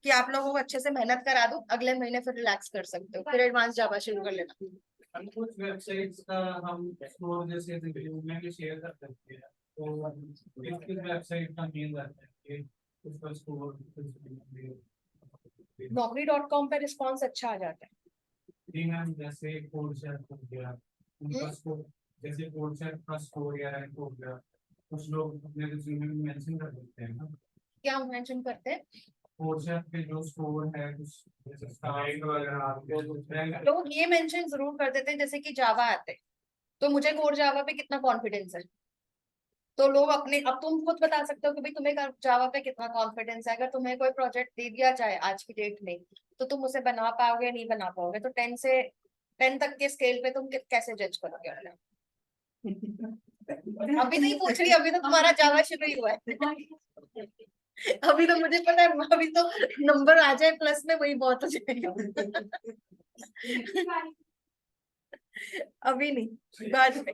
कि आप लोगों को अच्छे से मेहनत करा दूं, अगले महीने फिर रिलैक्स कर सकते हो, फिर एडवांस जावा शुरू कर लेना। कुछ वेबसाइट्स का हम स्कोर जैसे रिव्यू में भी शेयर कर सकते हैं, तो किस वेबसाइट का मेन रहता है कि उसका स्कोर Naukri.com पे रिस्पॉन्स अच्छा आ जाता है। जी मैम, जैसे कोर्सेरा हो गया उनका स्कोर, जैसे कोर्सेरा का स्कोर या रैंक हो गया, कुछ लोग अपने रिज्यूमे में मेंशन कर देते हैं ना। क्या मेंशन करते हैं? कोर्सेरा पे जो स्कोर है कुछ जैसे स्टार वगैरह लोग ये मेंशन जरूर कर देते हैं, जैसे कि जावा आते हैं तो मुझे कोर जावा पे कितना कॉन्फिडेंस है, तो लोग अपने, अब तुम खुद बता सकते हो कि भाई तुम्हें जावा पे कितना कॉन्फिडेंस है। अगर तुम्हें कोई प्रोजेक्ट दे दिया जाए आज की डेट में, तो तुम उसे बना पाओगे या नहीं बना पाओगे, तो 10 तक के स्केल पे तुम कैसे जज करोगे? अभी नहीं पूछ रही, अभी तो तुम्हारा जावा शुरू ही हुआ है। अभी तो मुझे पता है, अभी तो नंबर आ जाए प्लस में वही बहुत हो जाएगा। अभी नहीं, बाद में,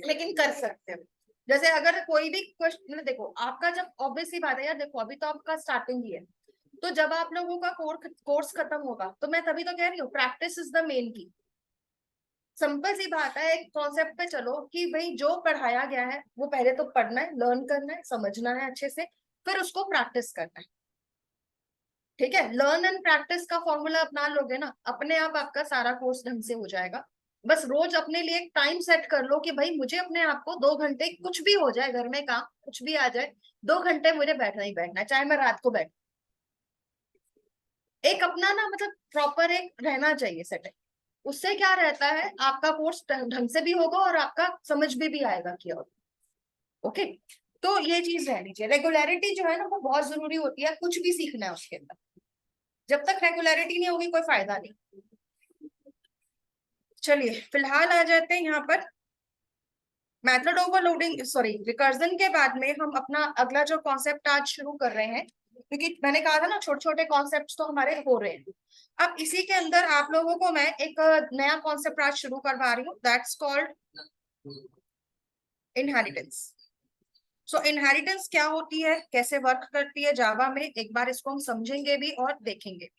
लेकिन कर सकते हो। जैसे अगर कोई भी क्वेश्चन, देखो आपका जब ऑब्वियसली बात है यार, देखो अभी तो आपका स्टार्टिंग ही है, तो जब आप लोगों का कोर्स खत्म होगा, तो मैं तभी तो कह रही हूँ प्रैक्टिस इज द मेन की। सिंपल सी बात है, एक कॉन्सेप्ट पे चलो कि भाई जो पढ़ाया गया है वो पहले तो पढ़ना है, लर्न करना है, समझना है अच्छे से, फिर उसको प्रैक्टिस करना है। ठीक है, लर्न एंड प्रैक्टिस का फॉर्मूला अपना लोगे ना, अपने आप आपका सारा कोर्स ढंग से हो जाएगा। बस रोज अपने लिए एक टाइम सेट कर लो कि भाई मुझे अपने आप को 2 घंटे, कुछ भी हो जाए घर में काम कुछ भी आ जाए, 2 घंटे मुझे बैठना ही बैठना है, चाहे मैं रात को बैठ। एक अपना ना मतलब प्रॉपर एक रहना चाहिए सेट। उससे क्या रहता है, आपका कोर्स ढंग से भी होगा और आपका समझ भी आएगा कि और ओके। तो ये चीज रहनी चाहिए, रेगुलरिटी जो है ना वो बहुत जरूरी होती है, कुछ भी सीखना है उसके अंदर। जब तक रेगुलरिटी नहीं होगी कोई फायदा नहीं। चलिए फिलहाल आ जाते हैं यहाँ पर मेथड ओवरलोडिंग, सॉरी रिकर्जन के बाद में हम अपना अगला जो कॉन्सेप्ट आज शुरू कर रहे हैं, क्योंकि मैंने कहा था ना छोटे छोटे कॉन्सेप्ट्स तो हमारे हो रहे हैं। अब इसी के अंदर आप लोगों को मैं एक नया कॉन्सेप्ट आज शुरू करवा रही हूँ, that's called inheritance. So inheritance क्या होती है, कैसे वर्क करती है जावा में, एक बार इसको हम समझेंगे भी और देखेंगे।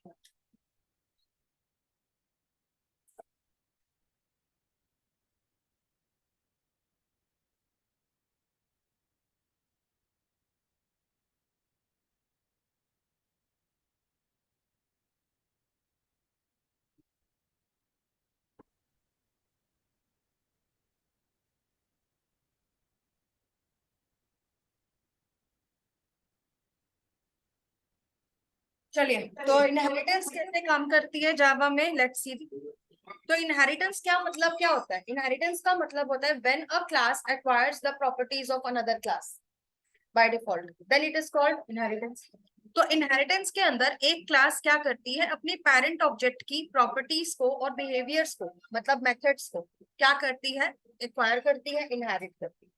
चलिए, तो इनहेरिटेंस कैसे काम करती है जावा में, लेट्स सी। तो इनहेरिटेंस क्या मतलब क्या होता है? इनहेरिटेंस का मतलब होता है when a class acquires the properties of another class by default, then it is called inheritance. तो इनहेरिटेंस के अंदर एक क्लास क्या करती है, अपनी पेरेंट ऑब्जेक्ट की प्रॉपर्टीज को और बिहेवियर्स को, मतलब मेथड्स को क्या करती है, एक्वायर करती है, इनहेरिट करती है।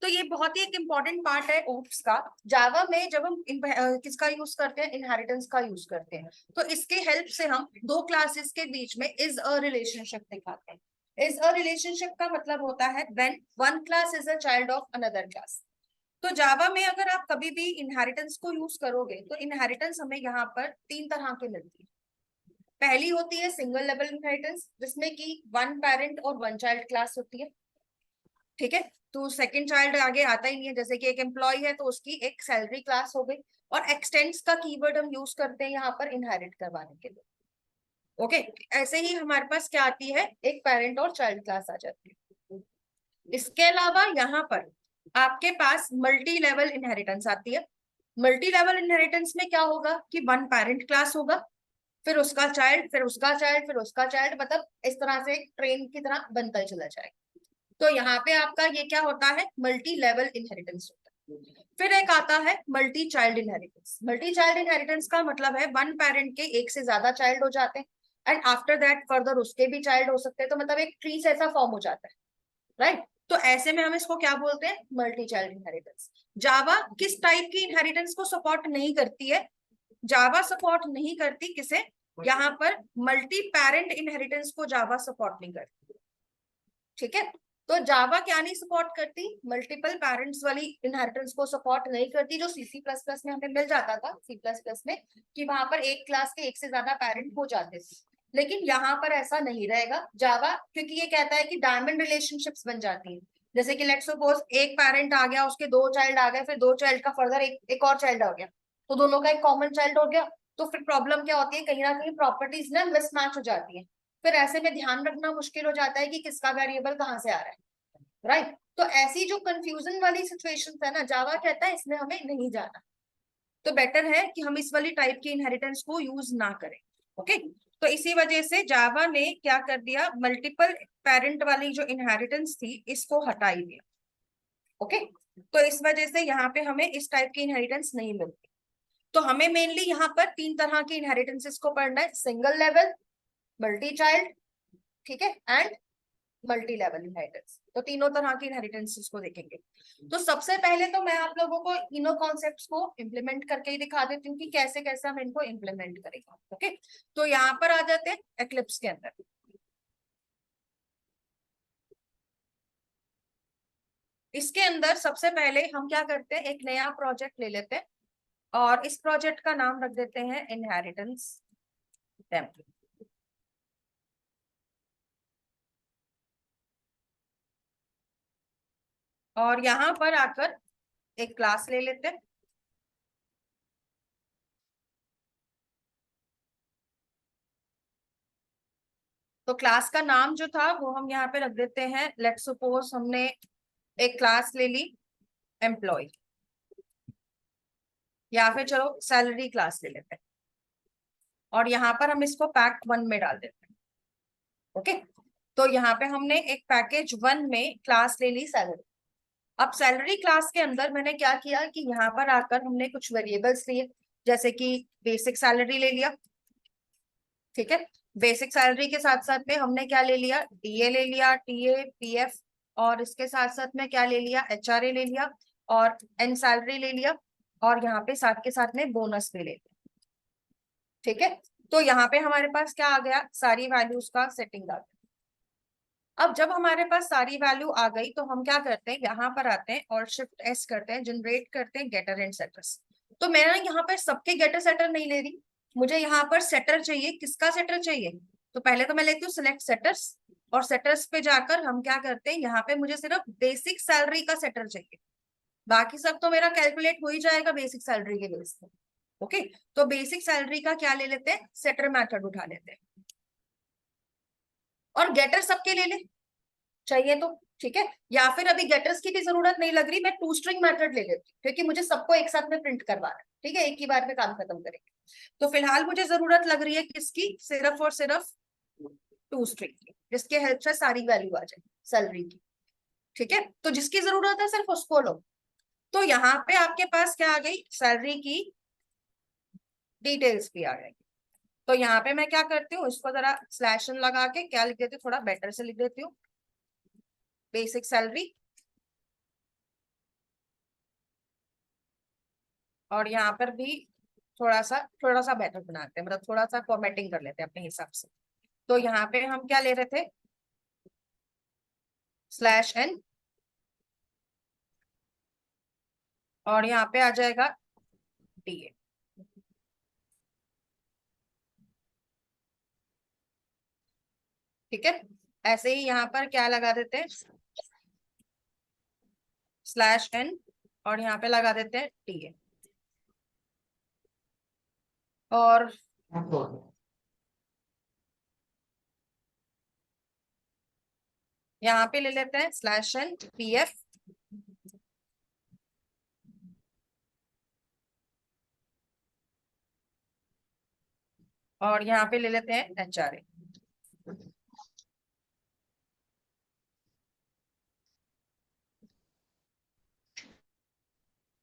तो ये बहुत ही एक इम्पॉर्टेंट पार्ट है ओप्स का। जावा में जब हम किसका यूज करते हैं, इनहेरिटेंस का यूज करते हैं, तो इसके हेल्प से हम दो क्लासेस के बीच में इज अ रिलेशनशिप दिखाते हैं। इज अ रिलेशनशिप का मतलब होता है when one class is a child of another class. तो जावा में अगर आप कभी भी इनहेरिटेंस को यूज करोगे, तो इनहेरिटेंस हमें यहाँ पर 3 तरह की मिलती है। पहली होती है सिंगल लेवल इनहेरिटेंस, जिसमें कि वन पेरेंट और वन चाइल्ड क्लास होती है। ठीक है, तो सेकंड चाइल्ड आगे आता ही नहीं है, जैसे कि एक एम्प्लॉय है तो उसकी एक सैलरी क्लास हो गई। और एक्सटेंड्स का कीवर्ड हम यूज करते हैं यहाँ पर इनहेरिट करवाने के लिए। ओके, ऐसे ही हमारे पास क्या आती है, एक पेरेंट और चाइल्ड क्लास आ जाती है। इसके अलावा यहाँ पर आपके पास मल्टी लेवल इनहेरिटेंस आती है। मल्टी लेवल इनहेरिटेंस में क्या होगा कि वन पेरेंट क्लास होगा, फिर उसका चाइल्ड, फिर उसका चाइल्ड, फिर उसका चाइल्ड, मतलब इस तरह से एक ट्रेन की तरह बनता चला जाएगा। तो यहाँ पे आपका ये क्या होता है, मल्टी लेवल इनहेरिटेंस होता है। फिर एक आता है multi child inheritance. Multi child inheritance का मतलब है वन पेरेंट के एक से ज्यादा चाइल्ड हो जाते हैं, एंड आफ्टर दैट फर्दर उसके भी चाइल्ड हो सकते हैं, तो मतलब एक ट्री ऐसा फॉर्म हो जाता है, राइट। तो ऐसे में हम इसको क्या बोलते हैं, मल्टी चाइल्ड इनहेरिटेंस। जावा किस टाइप की इनहेरिटेंस को सपोर्ट नहीं करती है, जावा सपोर्ट नहीं करती किसे, यहाँ पर मल्टी पेरेंट इनहेरिटेंस को जावा सपोर्ट नहीं करती। ठीक है, तो जावा क्या नहीं सपोर्ट करती, मल्टीपल पेरेंट्स वाली इनहेरिटेंस को सपोर्ट नहीं करती, जो सी प्लस प्लस में हमें मिल जाता था, सी प्लस प्लस में, कि वहां पर एक क्लास के एक से ज्यादा पेरेंट हो जाते थे। लेकिन यहाँ पर ऐसा नहीं रहेगा जावा, क्योंकि ये कहता है कि डायमंड रिलेशनशिप्स बन जाती है। जैसे कि लेट्स सपोज एक पेरेंट आ गया, उसके दो चाइल्ड आ गए, फिर दो चाइल्ड का फर्दर एक और चाइल्ड आ गया, तो दोनों का एक कॉमन चाइल्ड हो गया। तो फिर प्रॉब्लम क्या होती है, कहीं ना कहीं प्रॉपर्टीज ना मिसमैच हो जाती है। फिर ऐसे में ध्यान रखना मुश्किल हो जाता है कि किसका वेरिएबल कहाँ से आ रहा है, राइट। तो ऐसी जो कंफ्यूजन वाली सिचुएशन है ना, जावा कहता है इसमें हमें नहीं जाना। तो बेटर है कि हम इस वाली टाइप की इनहेरिटेंस को यूज ना करें। ओके, तो इसी वजह से जावा ने क्या कर दिया, मल्टीपल पेरेंट वाली जो इनहेरिटेंस थी इसको हटा ही दिया। ओके, तो इस वजह से यहाँ पे हमें इस टाइप की इनहेरिटेंस नहीं मिलती। तो हमें मेनली यहाँ पर तीन तरह की इनहेरिटेंसेस को पढ़ना है, सिंगल लेवल, मल्टी चाइल्ड, ठीक है, एंड मल्टी लेवल इनहेरिटेंस। तो तीनों तरह की इनहेरिटेंसेस को देखेंगे। तो सबसे पहले तो मैं आप लोगों को तीनों कॉन्सेप्ट्स को इम्प्लीमेंट करके ही दिखा देती हूँ कि कैसे कैसे हम इनको इम्प्लीमेंट करेंगे। ओके, तो यहाँ पर आ जाते हैं एक्लिप्स के अंदर। इसके अंदर सबसे पहले हम क्या करते हैं, एक नया प्रोजेक्ट ले लेते हैं और इस प्रोजेक्ट का नाम रख देते हैं इनहेरिटेंस टेम्पलेट। और यहाँ पर आकर एक क्लास ले लेते हैं। तो क्लास का नाम जो था वो हम यहाँ पे रख देते हैं, लेट्स सपोज हमने एक क्लास ले ली एम्प्लॉय, या फिर चलो सैलरी क्लास ले लेते हैं, और यहाँ पर हम इसको पैक 1 में डाल देते हैं। ओके, तो यहाँ पे हमने एक पैकेज 1 में क्लास ले ली सैलरी। अब सैलरी क्लास के अंदर मैंने क्या किया कि यहाँ पर आकर हमने कुछ वेरिएबल्स लिए, जैसे कि बेसिक सैलरी ले लिया, ठीक है। बेसिक सैलरी के साथ साथ में हमने क्या ले लिया, डीए ले लिया, टीए, पीएफ, और इसके साथ साथ में क्या ले लिया, एचआरए ले लिया, और एन सैलरी ले लिया, और यहाँ पे साथ के साथ में बोनस भी ले लिया, ठीक है। तो यहाँ पे हमारे पास क्या आ गया, सारी वैल्यूज का सेटिंग आ गया। अब जब हमारे पास सारी वैल्यू आ गई तो हम क्या करते हैं, यहाँ पर आते हैं और शिफ्ट एस करते हैं, जनरेट करते हैं गेटर एंड सेटर्स। तो मैं ना यहाँ पर सबके गेटर सेटर नहीं ले रही, मुझे यहाँ पर सेटर चाहिए। किसका सेटर चाहिए, तो पहले तो मैं लेती हूँ सिलेक्ट सेटर्स, और सेटर्स पे जाकर हम क्या करते हैं, यहाँ पे मुझे सिर्फ बेसिक सैलरी का सेटर चाहिए, बाकी सब तो मेरा कैलकुलेट हो ही जाएगा बेसिक सैलरी के बेस पे। ओके, तो बेसिक सैलरी का क्या ले लेते हैं, सेटर मेथड उठा लेते हैं, और गेटर सबके ले ले चाहिए तो, ठीक है। या फिर अभी गेटर्स की भी जरूरत नहीं लग रही, मैं टू स्ट्रिंग मेथड ले लेती हूँ, क्योंकि मुझे सबको एक साथ में प्रिंट करवाना है, ठीक है, एक ही बार में काम खत्म करेंगे। तो फिलहाल मुझे जरूरत लग रही है किसकी, सिर्फ और सिर्फ टू स्ट्रिंग की, जिसके हेल्प से सारी वैल्यू आ जाए सैलरी की, ठीक है। तो जिसकी जरूरत है सिर्फ उसको लो। तो यहाँ पे आपके पास क्या आ गई, सैलरी की डिटेल्स भी आ गई। तो यहाँ पे मैं क्या करती हूँ, इसको जरा स्लैश एन लगा के क्या लिख देती हूँ, थोड़ा बेटर से लिख देती हूँ, बेसिक सैलरी, और यहाँ पर भी थोड़ा सा बेटर बनाते हैं, मतलब थोड़ा सा फॉर्मेटिंग कर लेते हैं अपने हिसाब से। तो यहाँ पे हम क्या ले रहे थे, स्लैश एन, और यहाँ पे आ जाएगा डीए, ठीक है। ऐसे ही यहाँ पर क्या लगा देते हैं, स्लैश एन, और यहाँ पे लगा देते हैं डीए, और यहाँ पे ले लेते हैं स्लैश एन पीएफ, और यहाँ पे ले लेते हैं एचआरए,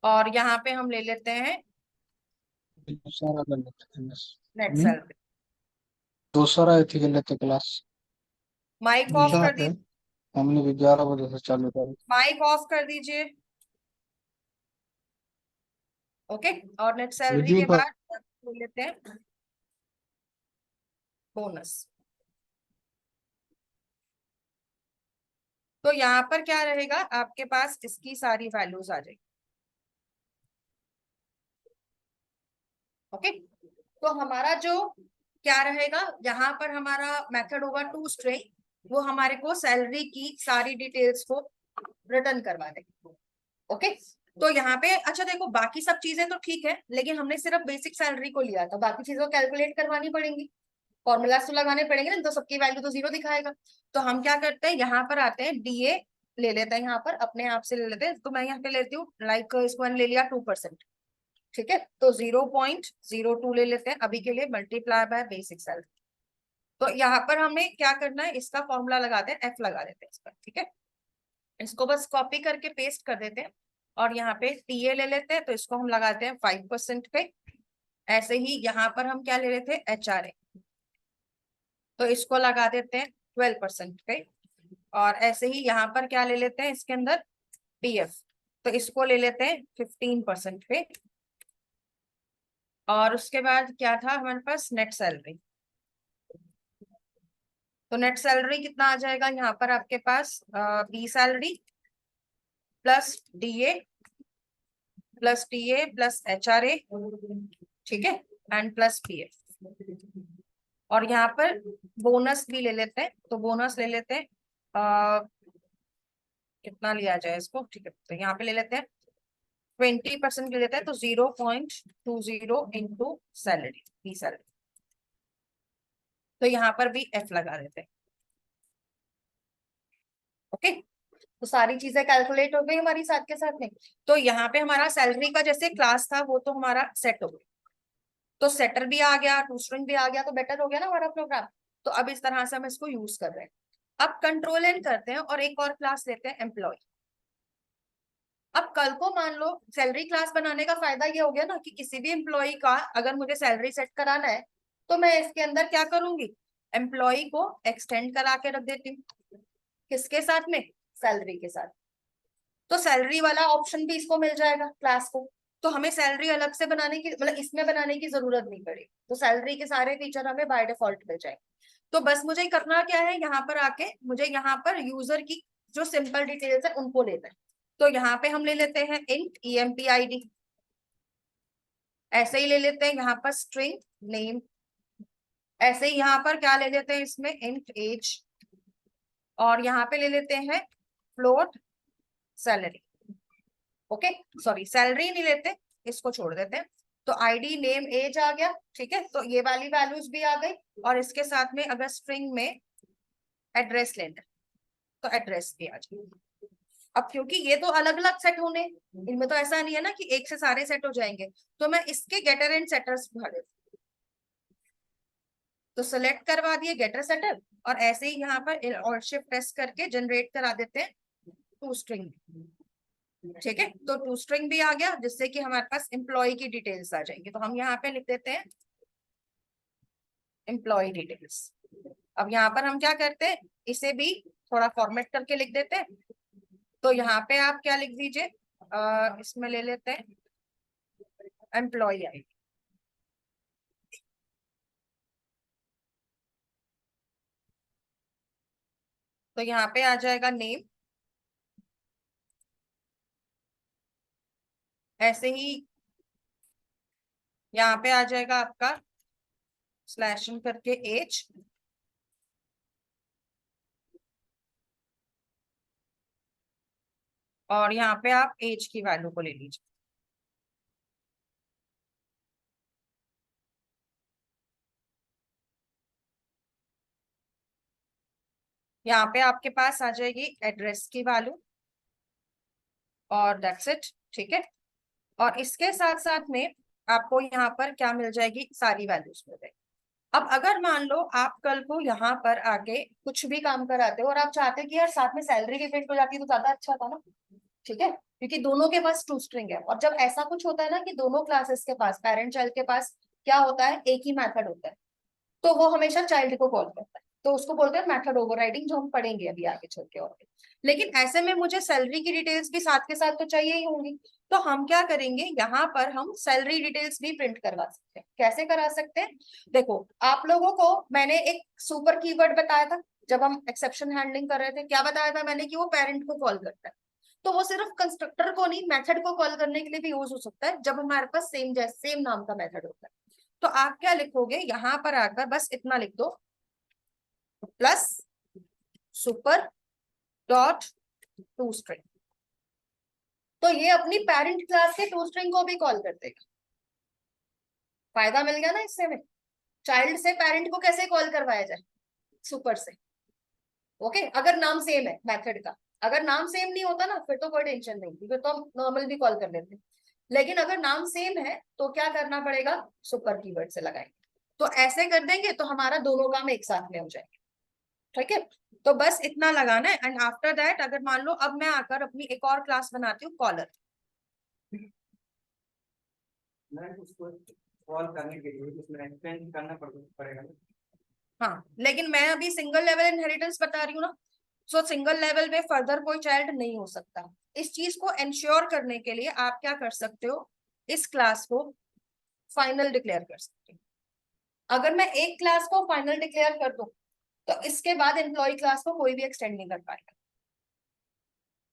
और यहाँ पे हम ले लेते हैं सारा कर लेते हैं बस। Net salary. दूसरा इथी कर लेते क्लास। माइक ऑफ कर दीजिए, हमने भी 11 बजे से चालू करी। माइक ऑफ कर दीजिए। ओके, और नेट सैलरी वीडियो के पर बाद ले लेते हैं बोनस। तो यहाँ पर क्या रहेगा, आपके पास इसकी सारी वैल्यूज आ जाएगी। ओके, तो हमारा जो क्या रहेगा, यहाँ पर हमारा मेथड होगा टू स्ट्रिंग, वो हमारे को सैलरी की सारी डिटेल्स को रिटर्न करवा देंगे। ओके, तो यहाँ पे अच्छा देखो, बाकी सब चीजें तो ठीक है, लेकिन हमने सिर्फ बेसिक सैलरी को लिया था, बाकी चीजों कैलकुलेट करवानी पड़ेंगी, फॉर्मूलाज तो लगाने पड़ेंगे ना, तो सबकी वैल्यू तो 0 दिखाएगा। तो हम क्या करते हैं, यहाँ पर आते हैं, डीए ले लेते हैं, यहाँ पर अपने आप से ले लेते हैं। तो मैं यहाँ पे लेती हूँ, लाइक इसको मैंने ले लिया 2%, ठीक है, तो 0.02 ले लेते हैं अभी के लिए, मल्टीप्लाई बाय बेसिक सैलरी। तो यहाँ पर हमें क्या करना है, इसका फॉर्मूला लगाते हैं, एफ लगा देते हैं इस पर, ठीक है। इसको बस कॉपी करके पेस्ट कर देते हैं, और यहाँ पे टीए ले लेते हैं, तो इसको हम लगाते हैं 5% पे। ऐसे ही यहाँ पर हम क्या ले रहे थे, एचआरए, तो इसको लगा देते हैं 12% पे। और ऐसे ही यहाँ पर क्या ले लेते हैं, इसके अंदर पीएफ, तो इसको ले लेते हैं 15% पे। और उसके बाद क्या था हमारे पास, नेट सैलरी। तो नेट सैलरी कितना आ जाएगा, यहाँ पर आपके पास B salary plus DA plus TA plus HRA, ठीक है, एंड प्लस पीएफ। और यहाँ पर बोनस भी ले लेते हैं, तो बोनस ले लेते हैं, कितना लिया जाए इसको, ठीक है, तो यहाँ पे ले लेते हैं 20% ले लेते हैं, तो 0.20 इंटू सैलरी, बी सैलरी। तो यहाँ पर भी एफ लगा देते हैं। ओके, तो सारी चीजें कैलकुलेट हो गई हमारी साथ के साथ में। तो यहाँ पे हमारा सैलरी का जैसे क्लास था, वो तो हमारा सेट हो गया, तो सेटर भी आ गया, टू स्ट्रिंग भी आ गया, तो बेटर हो गया ना हमारा प्रोग्राम। तो अब इस तरह से हम इसको यूज कर रहे हैं। अब कंट्रोल एन करते हैं और एक और क्लास लेते हैं, एम्प्लॉय। अब कल को मान लो सैलरी क्लास बनाने का फायदा ये हो गया ना, कि किसी भी एम्प्लॉय का अगर मुझे सैलरी सेट कराना है, तो मैं इसके अंदर क्या करूंगी, एम्प्लॉय को एक्सटेंड करा के रख देती हूँ, किसके साथ में, सैलरी के साथ। तो सैलरी वाला ऑप्शन भी इसको मिल जाएगा क्लास को, तो हमें सैलरी अलग से बनाने की, मतलब इसमें बनाने की जरूरत नहीं पड़ेगी, तो सैलरी के सारे फीचर हमें बाय डिफॉल्ट मिल जाएंगे। तो बस मुझे करना क्या है, यहाँ पर आके मुझे यहाँ पर यूजर की जो सिंपल डिटेल्स है उनको लेना है। तो यहाँ पे हम ले लेते हैं इंट EMPID, ऐसे ही ले लेते हैं यहाँ पर स्ट्रिंग नेम, ऐसे ही यहाँ पर क्या ले लेते हैं, इसमें इंट एज, और यहाँ पे ले लेते हैं float salary. Okay, sorry salary नहीं लेते, इसको छोड़ देते हैं। तो आईडी नेम एज आ गया, ठीक है, तो ये वाली वैल्यूज भी आ गई। और इसके साथ में अगर स्ट्रिंग में एड्रेस लेना है, तो एड्रेस भी आ जाएगी। अब क्योंकि ये तो अलग अलग सेट होने, इनमें तो ऐसा नहीं है ना कि एक से सारे सेट हो जाएंगे, तो मैं इसके गेटर एंड सेटर्स भर देती हूँ। तो सिलेक्ट करवा दिए गेटर सेटर, और ऐसे ही यहाँ पर और शिफ्ट प्रेस करके जनरेट करा देते हैं टू स्ट्रिंग, ठीक है। तो टू स्ट्रिंग भी आ गया, जिससे कि हमारे पास एम्प्लॉय की डिटेल्स आ जाएंगे। तो हम यहाँ पे लिख देते हैं एम्प्लॉय डिटेल्स। अब यहाँ पर हम क्या करते हैं, इसे भी थोड़ा फॉर्मेट करके लिख देते हैं। तो यहाँ पे आप क्या लिख दीजिए, इसमें ले लेते हैं एम्प्लॉय आईडी। तो यहाँ पे आ जाएगा नेम, ऐसे ही यहाँ पे आ जाएगा आपका स्लैशिंग करके एज, और यहाँ पे आप एज की वैल्यू को ले लीजिए। यहाँ पे आपके पास आ जाएगी एड्रेस की वैल्यू, और दैट्स इट, ठीक है। और इसके साथ साथ में आपको यहाँ पर क्या मिल जाएगी, सारी वैल्यूज मिल जाएगी। अब अगर मान लो आप कल को यहाँ पर आके कुछ भी काम कराते हो, और आप चाहते हो कि यार साथ में सैलरी भी प्रिंट हो जाती तो ज्यादा अच्छा था ना, ठीक है, क्योंकि दोनों के पास टू स्ट्रिंग है। और जब ऐसा कुछ होता है ना कि दोनों क्लासेस के पास, पेरेंट चाइल्ड के पास क्या होता है, एक ही मेथड होता है, तो वो हमेशा चाइल्ड को कॉल करता है। तो उसको बोलते हैं मेथड ओवरराइडिंग, जो हम पढ़ेंगे अभी आगे चल के। और लेकिन ऐसे में मुझे सैलरी की डिटेल्स भी साथ के साथ तो चाहिए ही होंगी, तो हम क्या करेंगे, यहाँ पर हम सैलरी डिटेल्स भी प्रिंट करवा सकते हैं। कैसे करा सकते हैं, देखो आप लोगों को मैंने एक सुपर कीवर्ड बताया था जब हम एक्सेप्शन हैंडलिंग कर रहे थे। क्या बताया था मैंने, कि वो पेरेंट को कॉल करता है। तो वो सिर्फ कंस्ट्रक्टर को नहीं, मेथड को कॉल करने के लिए भी यूज हो सकता है, जब हमारे पास सेम नाम का मेथड होता है। तो आप क्या लिखोगे, यहाँ पर आकर बस इतना लिख दो, plus super dot to string. तो ये अपनी पेरेंट क्लास के टू स्ट्रिंग को भी कॉल कर देगा। फायदा मिल गया ना इससे में। चाइल्ड से पेरेंट को कैसे कॉल करवाया जाए, सुपर से। ओके, अगर नाम सेम है मेथड का। अगर नाम सेम नहीं होता ना, फिर तो कोई टेंशन नहीं, फिर तो हम नॉर्मल भी कॉल कर लेते हैं। लेकिन अगर नाम सेम है तो क्या करना पड़ेगा, सुपर कीवर्ड से लगाएंगे। तो ऐसे कर देंगे तो हमारा दोनों काम एक साथ में हो जाएंगे। ठीक है, तो बस इतना लगाना है। एंड आफ्टर दैट अगर मान लो अब मैं आकर अपनी एक और क्लास बनाती हूँ, कॉलर। मैं उसको कॉल करने के लिए उसमें एक्सटेंड करना पड़ेगा ना। हाँ, लेकिन मैं अभी सिंगल लेवल इनहेरिटेंस बता रही हूँ ना, सो सिंगल लेवल में फर्दर कोई चाइल्ड नहीं हो सकता। इस चीज को इंश्योर करने के लिए आप क्या कर सकते हो, इस क्लास को फाइनल डिक्लेयर कर सकते हो। अगर मैं एक क्लास को फाइनल डिक्लेयर कर दूं तो इसके बाद एम्प्लॉय क्लास को कोई भी एक्सटेंड नहीं कर पाएगा।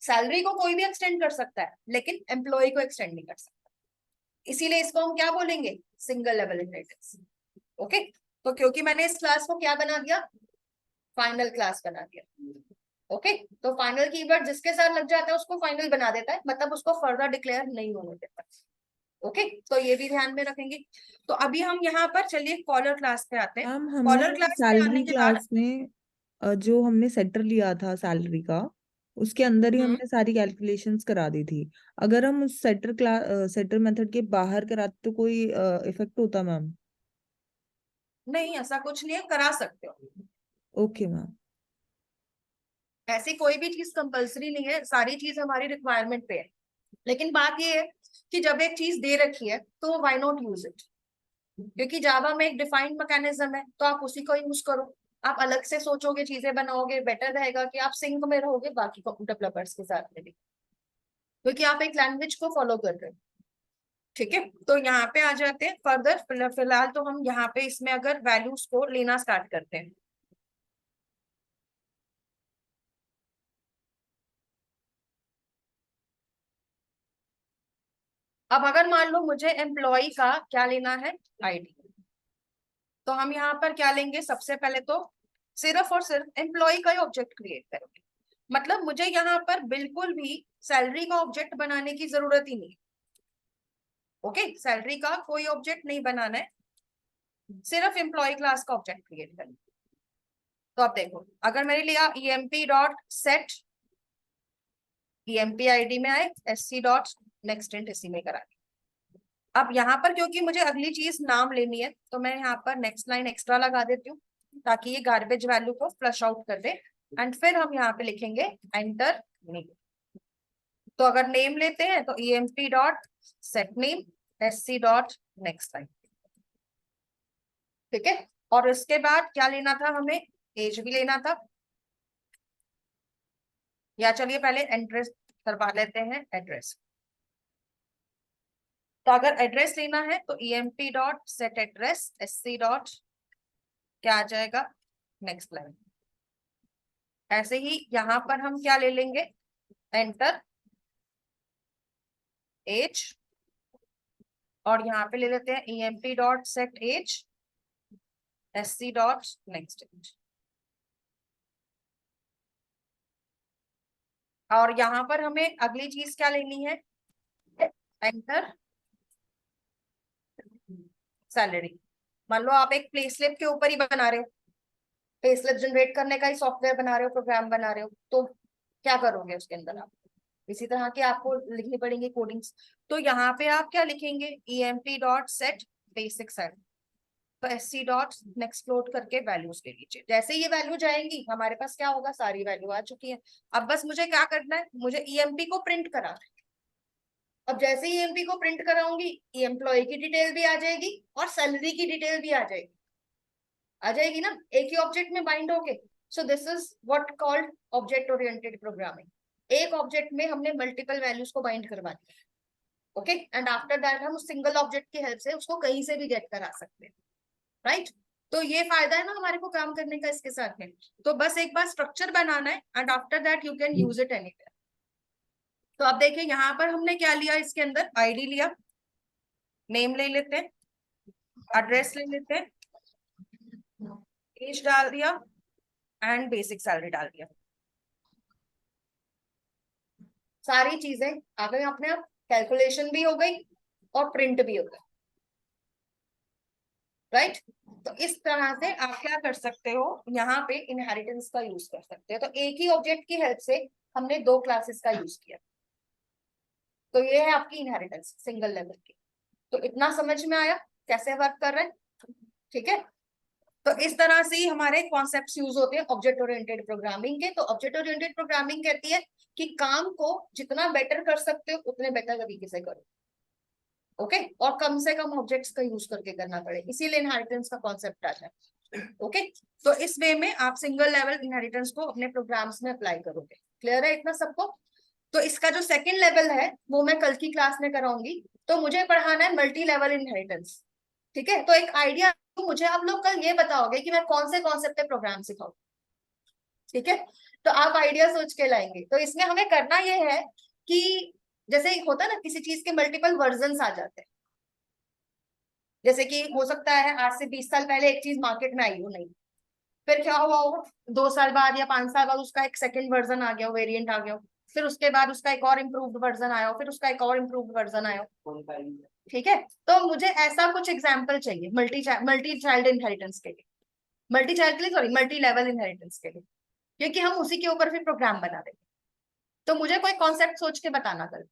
सैलरी को कोई भी एक्सटेंड कर सकता है, लेकिन एम्प्लॉय को एक्सटेंड नहीं कर सकता। इसीलिए इसको हम क्या बोलेंगे, सिंगल लेवल इनहेरिटेंस। ओके, तो क्योंकि मैंने इस क्लास को क्या बना दिया, फाइनल क्लास बना दिया। ओके, तो फाइनल कीवर्ड जिसके साथ लग जाता है उसको फाइनल बना देता है, मतलब उसको फर्दर डिक्लेयर नहीं होने देता। ओके, तो ये भी ध्यान में रखेंगे। तो अभी हम यहाँ पर चलिए कॉलर क्लास पे आते हैं। मैम कॉलर हमने क्लास पे आने सैलरी के बाद क्लास में जो हमने सेटर लिया था सैलरी का, उसके अंदर ही हमने सारी कैलकुलेशंस करा दी थी। अगर हम उस सेटर मेथड के बाहर कराते तो कोई इफेक्ट होता मैम? नहीं, ऐसा कुछ नहीं है, करा सकते हो। Okay ma'am. ऐसी कोई भी चीज कंपलसरी नहीं है, सारी चीज हमारी रिक्वायरमेंट पे है। लेकिन बात ये है कि जब एक चीज दे रखी है तो व्हाई नॉट यूज इट, क्योंकि जावा में एक डिफाइंड मैकेनिज्म है, तो आप उसी को यूज करो। आप अलग से सोचोगे, चीजें बनाओगे, बेटर रहेगा कि आप सिंक में रहोगे बाकी डेवलपर्स के साथ में भी, क्योंकि आप एक लैंग्वेज को फॉलो कर रहे हो। ठीक है, तो यहाँ पे आ जाते हैं फर्दर। फिलहाल तो हम यहाँ पे इसमें अगर वैल्यूज को लेना स्टार्ट करते हैं। अब अगर मान लो मुझे एम्प्लॉय का क्या लेना है, आईडी, तो हम यहाँ पर क्या लेंगे, सबसे पहले तो सिर्फ और सिर्फ एम्प्लॉय का ही ऑब्जेक्ट क्रिएट करेंगे। मतलब मुझे यहाँ पर बिल्कुल भी सैलरी का ऑब्जेक्ट बनाने की जरूरत ही नहीं। ओके, सैलरी का कोई ऑब्जेक्ट नहीं बनाना है, सिर्फ एम्प्लॉय क्लास का ऑब्जेक्ट क्रिएट करना। तो अब देखो, अगर मैंने लिया emp dot set emp id में आए sc डॉट नेक्स्ट इंट, इसी में करा। अब यहाँ पर क्योंकि मुझे अगली चीज नाम लेनी है, तो मैं यहाँ पर नेक्स्ट लाइन एक्स्ट्रा लगा देती हूँ ताकि ये गार्बेज वैल्यू को फ्लश आउट कर दे। एंड फिर हम यहाँ पे लिखेंगे एंटर नेम। तो अगर नेम लेते हैं तो emp dot set name sc dot next line. ठीक है, और इसके बाद क्या लेना था हमें, एज भी लेना था। या चलिए पहले एड्रेस करवा लेते हैं, एड्रेस। तो अगर एड्रेस लेना है तो emp dot set address sc dot क्या आ जाएगा, नेक्स्ट लाइन। ऐसे ही यहाँ पर हम क्या ले लेंगे, एंटर एज, और यहाँ पे ले लेते हैं emp dot set age sc dot next age. और यहाँ पर हमें अगली चीज क्या लेनी है, एंटर सैलरी। मान लो आप एक पे स्लिप के ऊपर ही बना रहे हो, पे स्लिप जनरेट करने का ही सॉफ्टवेयर बना रहे हो, प्रोग्राम बना रहे हो, तो क्या करोगे उसके अंदर आप, इसी तरह की आपको लिखनी पड़ेंगी कोडिंग्स। तो यहाँ पे आप क्या लिखेंगे, emp dot set basic salary, तो sc डॉट नेक्स्ट फ्लोट करके वैल्यूज ले लीजिए। जैसे ये वैल्यू जाएंगी हमारे पास क्या होगा, सारी वैल्यू आ चुकी है। अब बस मुझे क्या करना है, मुझे emp को प्रिंट करा। अब जैसे ही emp को प्रिंट कराऊंगी, एम्प्लॉय की डिटेल भी आ जाएगी और सैलरी की डिटेल भी आ जाएगी। आ जाएगी ना, एक ही ऑब्जेक्ट में बाइंड होके। So this is what called object oriented programming. एक ऑब्जेक्ट में हमने मल्टीपल वैल्यूज को बाइंड करवा दिया, ओके, एंड आफ्टर दैट हम उस सिंगल ऑब्जेक्ट की हेल्प से उसको कहीं से भी गेट करा सकते हैं, राइट। तो ये फायदा है ना हमारे को काम करने का इसके साथ में। तो बस एक बार स्ट्रक्चर बनाना है and after that you can use it anywhere. तो अब देखिए यहाँ पर हमने क्या लिया, इसके अंदर आईडी लिया, नेम ले लेते हैं, एड्रेस ले लेते हैं, एज डाल दिया एंड बेसिक सैलरी डाल दिया। सारी चीजें आ गई अपने आप, कैलकुलेशन भी हो गई और प्रिंट भी हो गई, राइट। तो इस तरह से आप क्या कर सकते हो, यहाँ पे इनहेरिटेंस का यूज कर सकते हो। तो एक ही ऑब्जेक्ट की हेल्प से हमने दो क्लासेस का यूज किया। तो ये है आपकी इनहेरिटेंस सिंगल लेवल की। तो इतना समझ में आया कैसे वर्क कर रहे हैं, ठीक है। तो इस तरह से ही हमारे कॉन्सेप्ट्स यूज होते हैं ऑब्जेक्ट ओरिएंटेड प्रोग्रामिंग के। तो ऑब्जेक्ट ओरिएंटेड प्रोग्रामिंग कहती है कि काम को जितना बेटर कर सकते हो उतने बेटर तरीके से करो, ओके, और कम से कम ऑब्जेक्ट्स का यूज करके करना पड़े, इसीलिए इनहेरिटेंस का कॉन्सेप्ट आता है, ओके। तो इस वे में आप सिंगल लेवल इनहेरिटेंस को अपने प्रोग्राम्स में अप्लाई करोगे। क्लियर है इतना सबको। तो इसका जो सेकंड लेवल है वो मैं कल की क्लास में कराऊंगी। तो मुझे पढ़ाना है मल्टी लेवल इनहेरिटेंस, ठीक है। तो एक आइडिया, तो मुझे आप लोग कल ये बताओगे कि मैं कौन से कॉन्सेप्ट पे प्रोग्राम सिखाऊं, ठीक है। तो आप आइडिया सोच के लाएंगे। तो इसमें हमें करना ये है कि जैसे होता है ना किसी चीज के मल्टीपल वर्जन्स आ जाते हैं, जैसे कि हो सकता है आज से 20 साल पहले एक चीज मार्केट में आई हो, नहीं, फिर क्या हुआ हो 2 साल बाद या 5 साल बाद उसका एक सेकंड वर्जन आ गया हो, वेरिएंट आ गया हो, फिर उसके बाद उसका एक और इम्प्रूव्ड वर्जन आया हो, फिर उसका एक और इम्प्रूव्ड वर्जन आया हो, ठीक है। तो मुझे ऐसा कुछ एग्जाम्पल चाहिए मल्टी चाइल्ड इनहेरिटेंस के लिए, मल्टी चाइल्ड के लिए, सॉरी, मल्टी लेवल इनहेरिटेंस के लिए, क्योंकि हम उसी के ऊपर फिर प्रोग्राम बना देंगे। तो मुझे कोई कॉन्सेप्ट सोच के बताना कल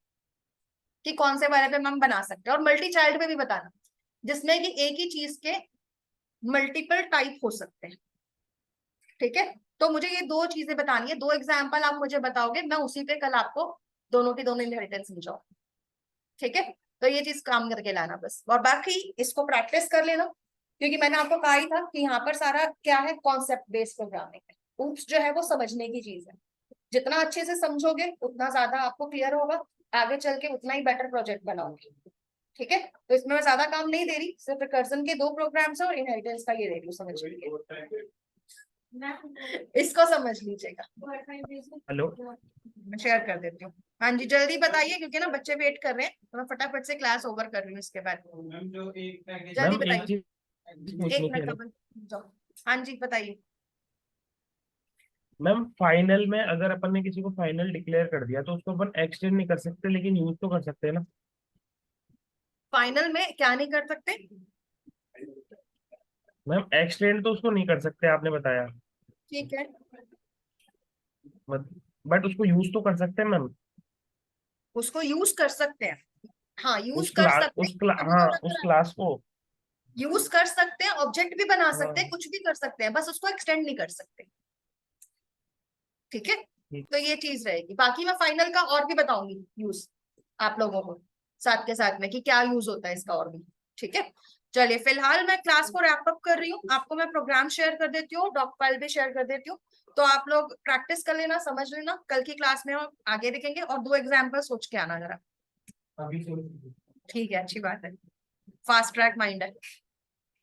कि कौन से वाले पे हम बना सकते हैं, और मल्टी चाइल्ड पे भी बताना जिसमें कि एक ही चीज के मल्टीपल टाइप हो सकते हैं, ठीक है। तो मुझे ये दो चीजें बतानी है, दो एग्जाम्पल आप मुझे बताओगे, मैं उसी पे कल आपको दोनों की दोनों इनहेरिटेंस समझाऊंगी, ठीक है। तो ये चीज काम करके लाना बस, और बाकी इसको प्रैक्टिस कर लेना, क्योंकि मैंने आपको कहा ही था कि यहाँ पर सारा क्या है, कॉन्सेप्ट बेस्ड प्रोग्रामिंग है। ऊप्स जो है वो समझने की चीज है, जितना अच्छे से समझोगे उतना ज्यादा आपको क्लियर होगा, आगे चल के उतना ही बेटर प्रोजेक्ट बनाओगे, ठीक है। तो इसमें मैं ज्यादा काम नहीं दे रही, सिर्फ रिकर्जन के 2 प्रोग्राम्स है और इनहेरिटेंस का ये दे रही हूँ, समझ लीजिए, इसको समझ लीजिएगा। हेलो मैं शेयर कर देती हूँ। हाँ जी, जल्दी बताइए क्योंकि ना बच्चे वेट कर रहे हैं, तो मैं फटाफट से क्लास ओवर कर रही हूँ इसके बाद। मैम जो एक पैकेज जल्दी मैम एक बताइए, चीज पूछनी एक थी। मिनट हेलो का जाओ। हाँ जी बताइए। मैम, फाइनल में अगर अपन ने किसी को फाइनल डिक्लेयर कर दिया तो उसको अपन एक्सटेंड नहीं कर सकते, लेकिन यूज तो कर सकते हैं ना। फाइनल में क्या नहीं कर सकते? मैम एक्सटेंड तो उसको नहीं कर सकते, आपने बताया, ठीक है, बट उसको यूज तो कर सकते हैं मैम। उसको यूज कर सकते हैं, हाँ यूज कर सकते हैं, अभी हाँ तो लग उस रहा है क्लास को। यूज कर सकते हैं, ऑब्जेक्ट भी बना सकते हैं, हाँ कुछ भी कर सकते हैं, बस उसको एक्सटेंड नहीं कर सकते, ठीक है। ठीक। तो ये चीज रहेगी, बाकी मैं फाइनल का और भी बताऊंगी यूज आप लोगों को साथ के साथ में कि क्या यूज होता है इसका और भी, ठीक है। चलिए फिलहाल मैं क्लास को रैप अप कर रही हूँ, आपको मैं प्रोग्राम शेयर कर देती हूँ, डॉक फाइल भी शेयर कर देती हूँ। तो आप लोग प्रैक्टिस कर लेना, समझ लेना, कल की क्लास में हम आगे देखेंगे, और 2 एग्जाम्पल सोच के आना जरा, अभी से ठीक है, अच्छी बात है, फास्ट ट्रैक माइंड है,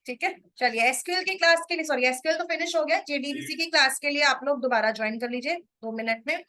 ठीक है। चलिए एसक्यूएल की क्लास के लिए, सॉरी एसक्यूएल तो फिनिश हो गया, जेडीबीसी की क्लास के लिए आप लोग दोबारा ज्वाइन कर लीजिए 2 मिनट में।